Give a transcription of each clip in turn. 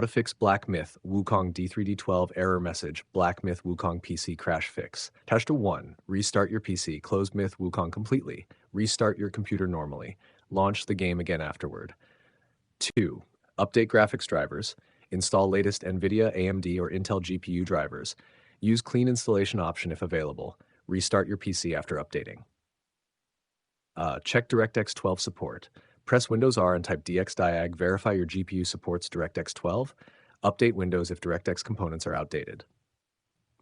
How to fix Black Myth Wukong D3D12 Error Message Black Myth Wukong PC Crash Fix. Touch to 1. Restart your PC. Close Myth Wukong completely. Restart your computer normally. Launch the game again afterward. 2. Update graphics drivers. Install latest NVIDIA, AMD, or Intel GPU drivers. Use clean installation option if available. Restart your PC after updating. Check DirectX 12 support. Press Windows R and type dxdiag. Verify your GPU supports DirectX 12. Update Windows if DirectX components are outdated.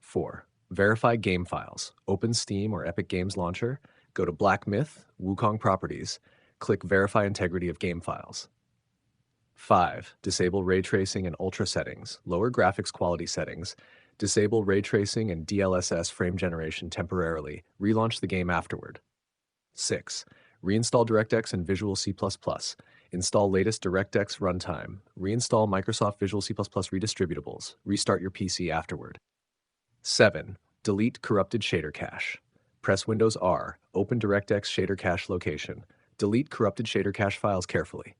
4. Verify game files. Open Steam or Epic Games Launcher. Go to Black Myth, Wukong Properties. Click Verify Integrity of Game Files. 5. Disable ray tracing and ultra settings. Lower graphics quality settings. Disable ray tracing and DLSS frame generation temporarily. Relaunch the game afterward. 6. Reinstall DirectX and Visual C++. Install latest DirectX runtime. Reinstall Microsoft Visual C++ redistributables. Restart your PC afterward. 7. Delete corrupted shader cache. Press Windows R. Open DirectX shader cache location. Delete corrupted shader cache files carefully.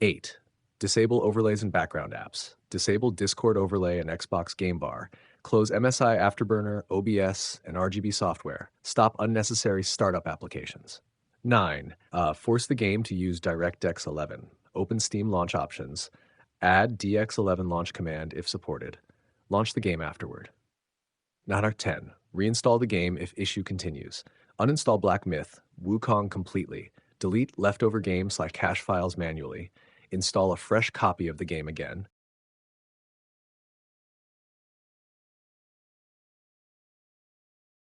8. Disable overlays and background apps. Disable Discord overlay and Xbox Game Bar. Close MSI Afterburner, OBS, and RGB software. Stop unnecessary startup applications. 9. Force the game to use DirectX 11. Open Steam launch options. Add DX11 launch command if supported. Launch the game afterward. 10. Reinstall the game if issue continues. Uninstall Black Myth, Wukong completely. Delete leftover game/cache files manually. Install a fresh copy of the game again.